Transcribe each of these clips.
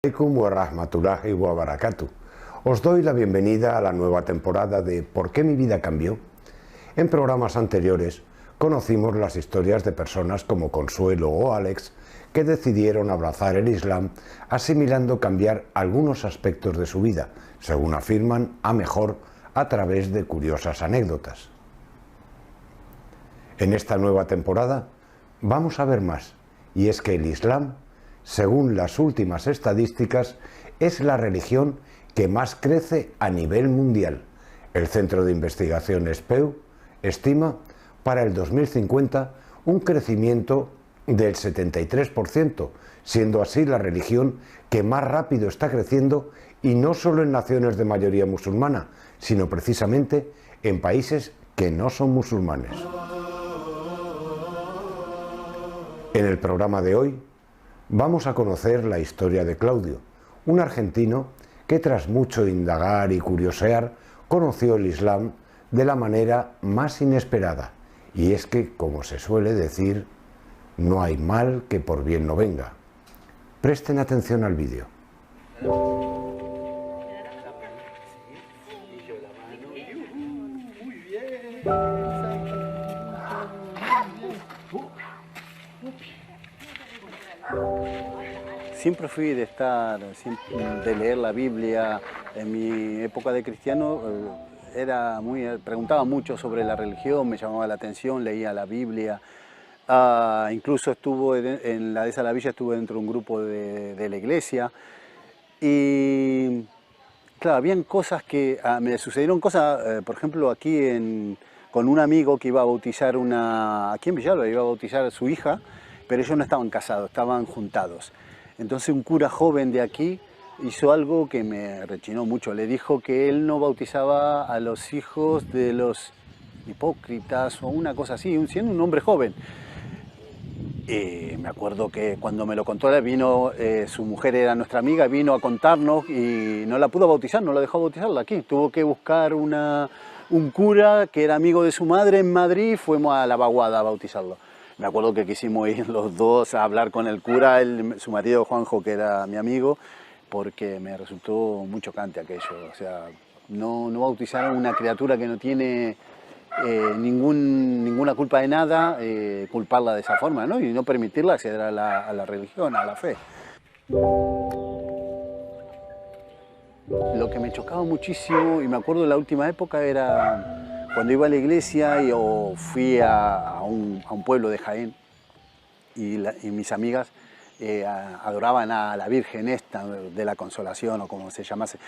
Alaikum wa rahmatullahi wa barakatuh. Os doy la bienvenida a la nueva temporada de ¿Por qué mi vida cambió? En programas anteriores conocimos las historias de personas como Consuelo o Alex que decidieron abrazar el Islam, asimilando cambiar algunos aspectos de su vida, según afirman, a mejor a través de curiosas anécdotas. En esta nueva temporada vamos a ver más, y es que el Islam, según las últimas estadísticas, es la religión que más crece a nivel mundial. El Centro de Investigaciones Pew estima para el 2050 un crecimiento del 73%, siendo así la religión que más rápido está creciendo, y no solo en naciones de mayoría musulmana, sino precisamente en países que no son musulmanes. En el programa de hoy vamos a conocer la historia de Claudio, un argentino que tras mucho indagar y curiosear conoció el Islam de la manera más inesperada. Y es que, como se suele decir, no hay mal que por bien no venga. Presten atención al vídeo. Siempre fui de de leer la Biblia. En mi época de cristiano preguntaba mucho sobre la religión, me llamaba la atención, leía la Biblia. Incluso en la dehesa de la villa estuve dentro de un grupo de la iglesia. Y claro, habían cosas me sucedieron cosas, por ejemplo, aquí con un amigo que iba a bautizar aquí en Villalba, iba a bautizar a su hija, pero ellos no estaban casados, estaban juntados. Entonces un cura joven de aquí hizo algo que me rechinó mucho. Le dijo que él no bautizaba a los hijos de los hipócritas o una cosa así, siendo un hombre joven. Y me acuerdo que cuando me lo contó, su mujer era nuestra amiga, vino a contarnos y no la pudo bautizar, no la dejó bautizarla aquí. Tuvo que buscar un cura que era amigo de su madre en Madrid y fuimos a la vaguada a bautizarlo. Me acuerdo que quisimos ir los dos a hablar con el cura, su marido Juanjo, que era mi amigo, porque me resultó muy chocante aquello. O sea, no bautizar a una criatura que no tiene ninguna culpa de nada, culparla de esa forma, ¿no? Y no permitirla acceder a la religión, a la fe. Lo que me chocaba muchísimo, y me acuerdo de la última época, era cuando iba a la iglesia o fui a un pueblo de Jaén y mis amigas adoraban a la Virgen esta de la Consolación o como se llamase.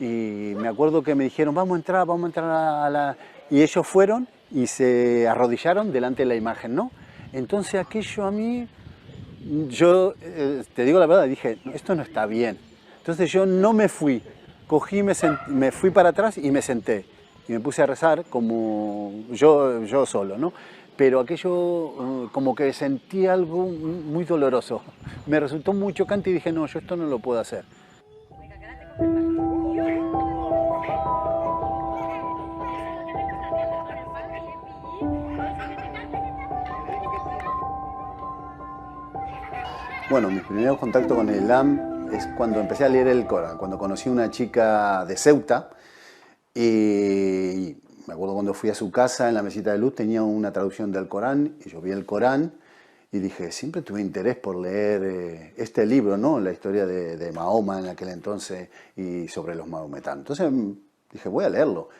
Y me acuerdo que me dijeron, vamos a entrar a la... Y ellos fueron y se arrodillaron delante de la imagen, ¿no? Entonces aquello a mí, yo te digo la verdad, dije, esto no está bien. Entonces yo no me fui, me fui para atrás y me senté. Y me puse a rezar como yo solo, ¿no? Pero aquello como que sentí algo muy doloroso. Me resultó muy chocante y dije, no, yo esto no lo puedo hacer. Bueno, mi primer contacto con el Islam es cuando empecé a leer el Corán, cuando conocí a una chica de Ceuta. Y me acuerdo cuando fui a su casa, en la mesita de luz, tenía una traducción del Corán, y yo vi el Corán y dije, siempre tuve interés por leer este libro, ¿no? La historia de Mahoma en aquel entonces y sobre los mahometanos. Entonces dije, voy a leerlo.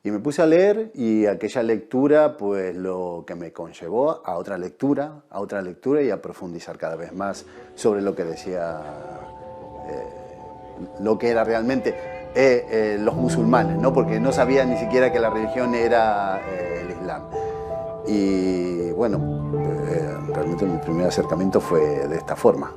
Y me puse a leer, y aquella lectura, pues lo que me conllevó a otra lectura y a profundizar cada vez más sobre lo que decía, lo que era realmente los musulmanes, ¿no? Porque no sabía ni siquiera que la religión era el Islam. Y bueno, realmente mi primer acercamiento fue de esta forma.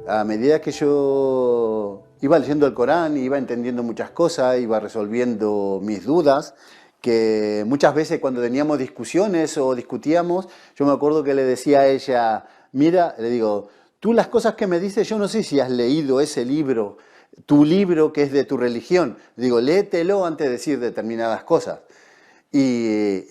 A medida que yo iba leyendo el Corán, iba entendiendo muchas cosas, iba resolviendo mis dudas, que muchas veces cuando teníamos discusiones o discutíamos, yo me acuerdo que le decía a ella, mira, le digo, tú las cosas que me dices, yo no sé si has leído ese libro, tu libro que es de tu religión. Le digo, léetelo antes de decir determinadas cosas. Y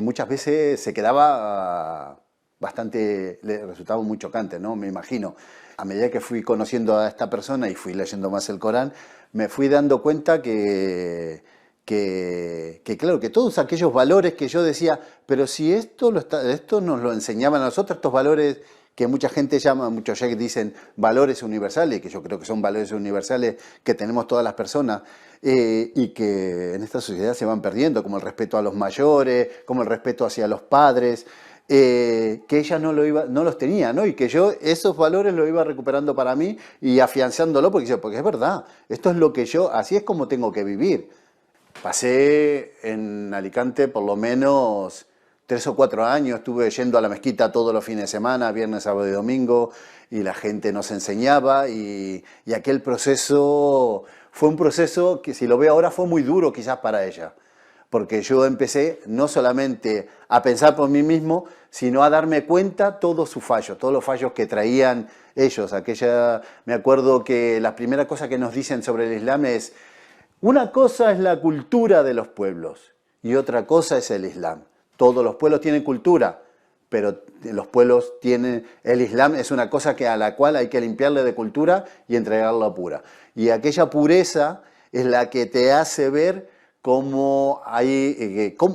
muchas veces se quedaba bastante, le resultaba muy chocante, ¿no? Me imagino. A medida que fui conociendo a esta persona y fui leyendo más el Corán, me fui dando cuenta que claro, que todos aquellos valores que yo decía, pero si esto nos lo enseñaban a nosotros, estos valores que mucha gente llama, muchos ya dicen valores universales, que yo creo que son valores universales que tenemos todas las personas, y que en esta sociedad se van perdiendo, como el respeto a los mayores, como el respeto hacia los padres, que ella no los tenía, ¿no? Y que yo esos valores los iba recuperando para mí y afianzándolo, porque es verdad, esto es lo que yo, así es como tengo que vivir. Pasé en Alicante por lo menos 3 o 4 años, estuve yendo a la mezquita todos los fines de semana, viernes, sábado y domingo, y la gente nos enseñaba, y aquel proceso fue un proceso que, si lo veo ahora, fue muy duro quizás para ella, porque yo empecé no solamente a pensar por mí mismo, sino a darme cuenta todos sus fallos, todos los fallos que traían ellos. Me acuerdo que la primera cosa que nos dicen sobre el Islam es: una cosa es la cultura de los pueblos y otra cosa es el Islam. Todos los pueblos tienen cultura, pero los pueblos tienen... El Islam es una cosa a la cual hay que limpiarle de cultura y entregarla pura. Y aquella pureza es la que te hace ver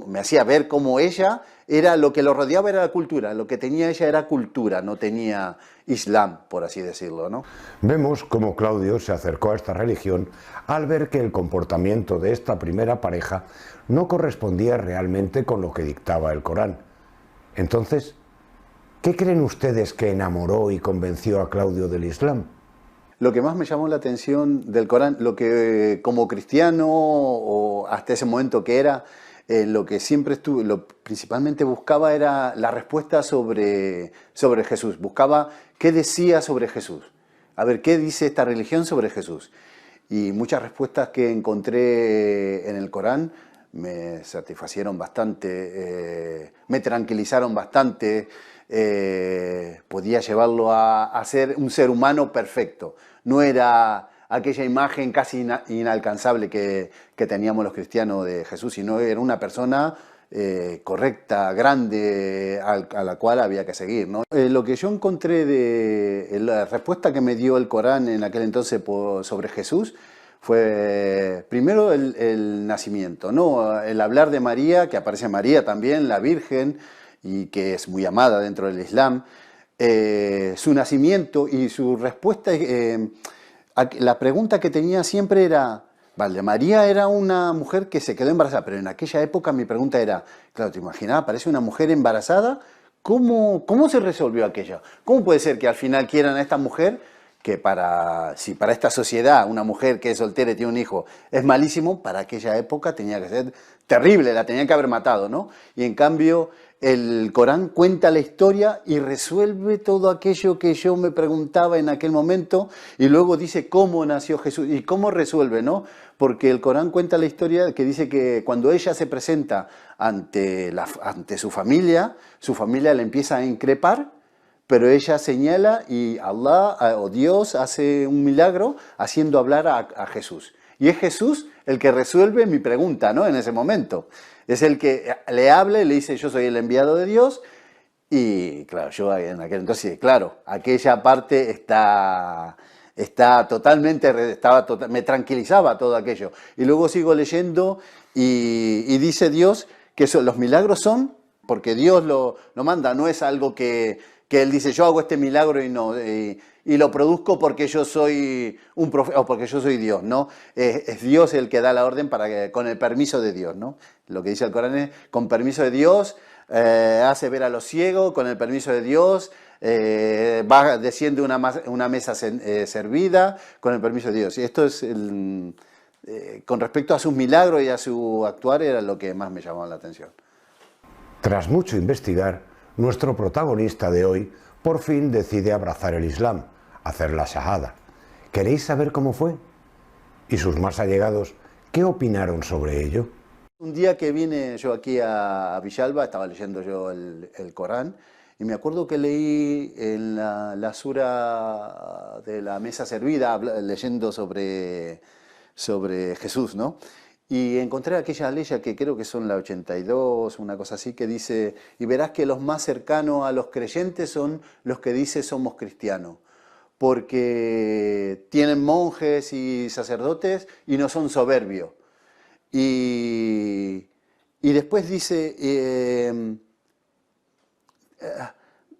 me hacía ver cómo ella era, lo que lo rodeaba era la cultura, lo que tenía ella era cultura, no tenía Islam, por así decirlo, ¿no? Vemos cómo Claudio se acercó a esta religión al ver que el comportamiento de esta primera pareja no correspondía realmente con lo que dictaba el Corán. Entonces, ¿qué creen ustedes que enamoró y convenció a Claudio del Islam? Lo que más me llamó la atención del Corán, lo que como cristiano o hasta ese momento que era, lo que siempre principalmente buscaba era la respuesta sobre Jesús. Buscaba qué decía sobre Jesús. A ver, ¿qué dice esta religión sobre Jesús? Y muchas respuestas que encontré en el Corán me satisfacieron bastante, me tranquilizaron bastante. Podía llevarlo a ser un ser humano perfecto. No era aquella imagen casi inalcanzable que teníamos los cristianos de Jesús, sino era una persona correcta, grande, a la cual había que seguir, ¿no? Lo que yo encontré de la respuesta que me dio el Corán en aquel entonces sobre Jesús fue primero el nacimiento, ¿no? El hablar de María, que aparece María también, la Virgen, y que es muy amada dentro del Islam, su nacimiento y su respuesta. La pregunta que tenía siempre era, vale, María era una mujer que se quedó embarazada, pero en aquella época mi pregunta era, claro, ¿te imaginas? Aparece una mujer embarazada, ¿cómo se resolvió aquello? ¿Cómo puede ser que al final quieran a esta mujer, que si para esta sociedad una mujer que es soltera y tiene un hijo es malísimo, para aquella época tenía que ser terrible, la tenían que haber matado, ¿no? Y en cambio el Corán cuenta la historia y resuelve todo aquello que yo me preguntaba en aquel momento, y luego dice cómo nació Jesús y cómo resuelve, ¿no? Porque el Corán cuenta la historia que dice que cuando ella se presenta ante su familia le empieza a increpar, pero ella señala y Allah o Dios hace un milagro haciendo hablar a Jesús. Y es Jesús el que resuelve mi pregunta, ¿no? En ese momento. Es el que le habla y le dice: yo soy el enviado de Dios. Y claro, yo en aquel entonces, claro, aquella parte me tranquilizaba todo aquello. Y luego sigo leyendo y dice Dios que los milagros son porque Dios lo manda, no es algo que Él dice: yo hago este milagro y lo produzco porque yo soy un profeta o porque yo soy Dios, ¿no? Es Dios el que da la orden con el permiso de Dios, ¿no? Lo que dice el Corán es: con permiso de Dios, hace ver a los ciegos, con el permiso de Dios, desciende una mesa servida, con el permiso de Dios. Y esto es, con respecto a sus milagros y a su actuar, era lo que más me llamó la atención. Tras mucho investigar, nuestro protagonista de hoy por fin decide abrazar el Islam, hacer la shahada. ¿Queréis saber cómo fue? ¿Y sus más allegados qué opinaron sobre ello? Un día que vine yo aquí a Villalba, estaba leyendo yo el Corán, y me acuerdo que leí en la sura de la mesa servida, leyendo sobre Jesús, ¿no? y encontré aquella aleya que creo que son la 82, una cosa así, que dice, y verás que los más cercanos a los creyentes son los que dicen somos cristianos, porque tienen monjes y sacerdotes y no son soberbios. Y, y después dice,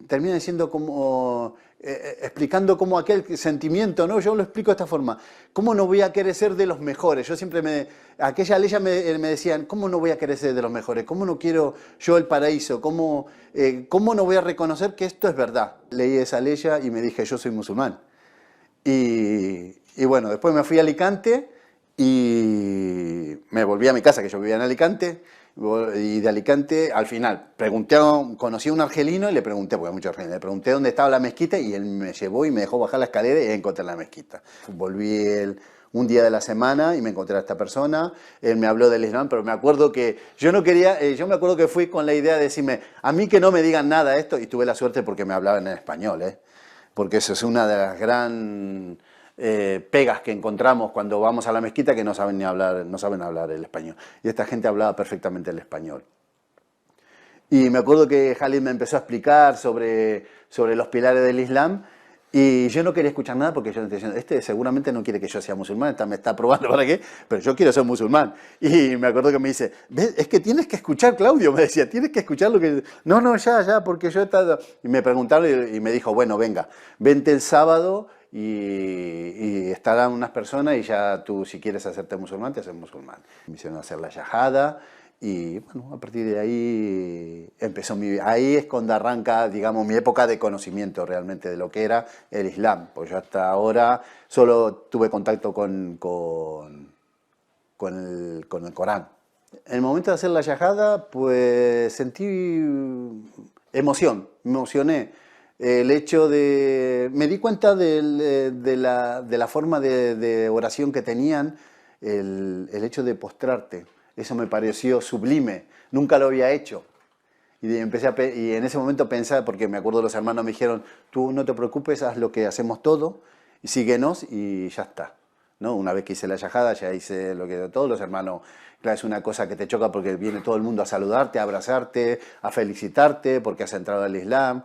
termina diciendo como, explicando como aquel sentimiento, ¿no? Yo lo explico de esta forma. ¿Cómo no voy a querer ser de los mejores? Yo siempre aquella aleya me decían, ¿cómo no voy a querer ser de los mejores? ¿Cómo no quiero yo el paraíso? ¿Cómo no voy a reconocer que esto es verdad? Leí esa aleya y me dije, yo soy musulmán. Y bueno, después me fui a Alicante y me volví a mi casa, que yo vivía en Alicante, y de Alicante, al final, conocí a un argelino y le pregunté, porque hay muchos argelinos, le pregunté dónde estaba la mezquita y él me llevó y me dejó bajar la escalera y encontré la mezquita. Volví un día de la semana y me encontré a esta persona, él me habló del Islam, pero me acuerdo que yo no quería, yo me acuerdo que fui con la idea de decirme, a mí que no me digan nada esto, y tuve la suerte porque me hablaban en español, porque eso es una de las pegas que encontramos cuando vamos a la mezquita, que no saben hablar el español. Y esta gente hablaba perfectamente el español. Y me acuerdo que Khalid me empezó a explicar sobre los pilares del Islam, y yo no quería escuchar nada porque yo decía, seguramente no quiere que yo sea musulmán, me está probando para qué, pero yo quiero ser musulmán. Y me acuerdo que me dice, ¿ves? Es que tienes que escuchar, Claudio, me decía, tienes que escuchar lo que... No, ya, porque yo he estado... Y me preguntaron y me dijo, bueno, venga, vente el sábado y estarán unas personas y ya tú, si quieres hacerte musulmán, te haces musulmán. Me hicieron hacer la yahada. Y bueno, a partir de ahí ahí es cuando arranca, digamos, mi época de conocimiento realmente de lo que era el Islam. Pues yo hasta ahora solo tuve contacto con el Corán. En el momento de hacer la yahada, pues sentí emoción, me emocioné. El hecho me di cuenta de la forma de oración que tenían, el hecho de postrarte. Eso me pareció sublime, nunca lo había hecho. Y en ese momento pensaba, porque me acuerdo los hermanos me dijeron, tú no te preocupes, haz lo que hacemos todo, y síguenos y ya está. ¿No? Una vez que hice la yahada, ya hice lo que todos los hermanos. Claro, es una cosa que te choca porque viene todo el mundo a saludarte, a abrazarte, a felicitarte porque has entrado al Islam.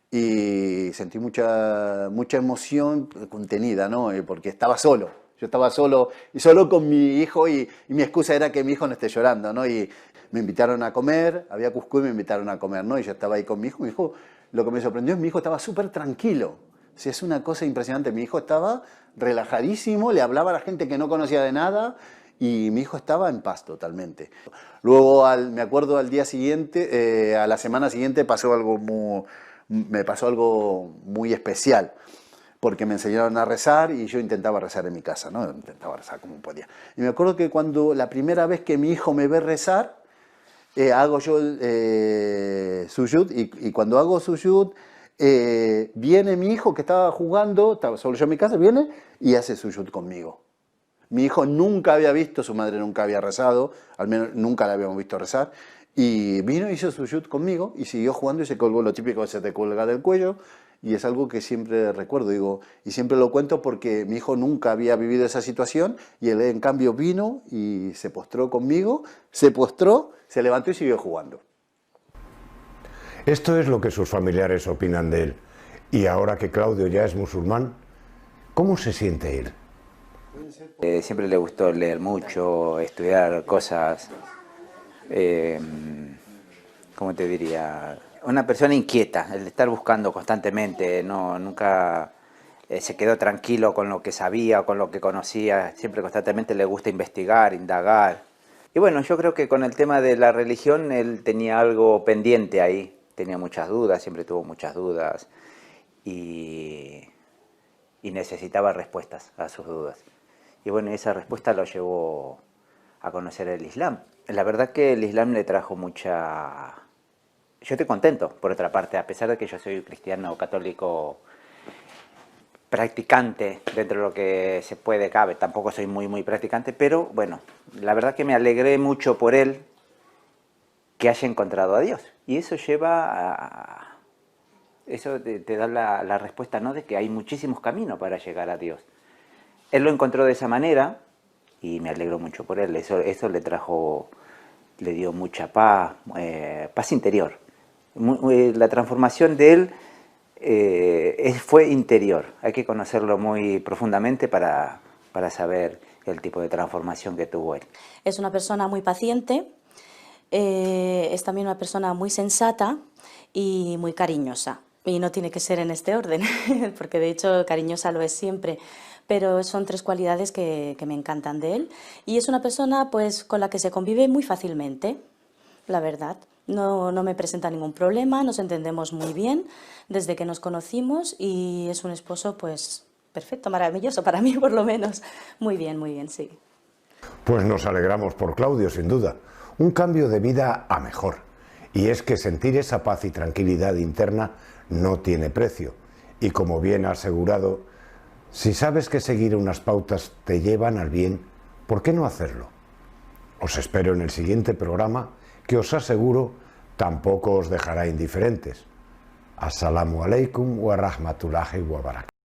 Y sentí mucha emoción contenida, ¿no? Porque estaba solo. Yo estaba solo, y solo con mi hijo, y mi excusa era que mi hijo no esté llorando, ¿no? Y me invitaron a comer, había cuscús y me invitaron a comer, ¿no? Y yo estaba ahí con mi hijo, lo que me sorprendió es que mi hijo estaba súper tranquilo. O sea, es una cosa impresionante. Mi hijo estaba relajadísimo, le hablaba a la gente que no conocía de nada, y mi hijo estaba en paz totalmente. Luego, me acuerdo al día siguiente, a la semana siguiente, me pasó algo muy especial, porque me enseñaron a rezar y yo intentaba rezar en mi casa, ¿no? Intentaba rezar como podía. Y me acuerdo que la primera vez que mi hijo me ve rezar, hago yo sujud, y cuando hago sujud, viene mi hijo que estaba jugando, estaba solo yo en mi casa, viene y hace sujud conmigo. Mi hijo nunca había visto, su madre nunca había rezado, al menos nunca la habíamos visto rezar, y vino y hizo sujud conmigo y siguió jugando y se colgó lo típico que se te cuelga del cuello. Y es algo que siempre recuerdo, y siempre lo cuento porque mi hijo nunca había vivido esa situación y él en cambio vino y se postró conmigo, se levantó y siguió jugando. Esto es lo que sus familiares opinan de él. Y ahora que Claudio ya es musulmán, ¿cómo se siente él? Siempre le gustó leer mucho, estudiar cosas, ¿cómo te diría? Una persona inquieta, el estar buscando constantemente, nunca se quedó tranquilo con lo que sabía o con lo que conocía, siempre constantemente le gusta investigar, indagar. Y bueno, yo creo que con el tema de la religión él tenía algo pendiente ahí, tenía muchas dudas, siempre tuvo muchas dudas y necesitaba respuestas a sus dudas. Y bueno, esa respuesta lo llevó a conocer el Islam. La verdad que el Islam le trajo mucha... Yo estoy contento, por otra parte, a pesar de que yo soy cristiano católico practicante, dentro de lo que se puede, cabe, tampoco soy muy practicante, pero bueno, la verdad que me alegré mucho por él que haya encontrado a Dios. Y eso lleva a... Eso te da la respuesta, ¿no?, de que hay muchísimos caminos para llegar a Dios. Él lo encontró de esa manera y me alegro mucho por él. Eso le dio mucha paz, paz interior. La transformación de él fue interior. Hay que conocerlo muy profundamente para saber el tipo de transformación que tuvo él. Es una persona muy paciente, es también una persona muy sensata y muy cariñosa. Y no tiene que ser en este orden, porque de hecho cariñosa lo es siempre. Pero son tres cualidades que me encantan de él. Y es una persona pues, con la que se convive muy fácilmente, la verdad. No me presenta ningún problema, nos entendemos muy bien desde que nos conocimos y es un esposo pues perfecto, maravilloso, para mí por lo menos. Muy bien, sí. Pues nos alegramos por Claudio, sin duda. Un cambio de vida a mejor. Y es que sentir esa paz y tranquilidad interna no tiene precio. Y como bien ha asegurado, si sabes que seguir unas pautas te llevan al bien, ¿por qué no hacerlo? Os espero en el siguiente programa, que os aseguro tampoco os dejará indiferentes. Assalamu alaikum wa rahmatullahi wa barakatuh.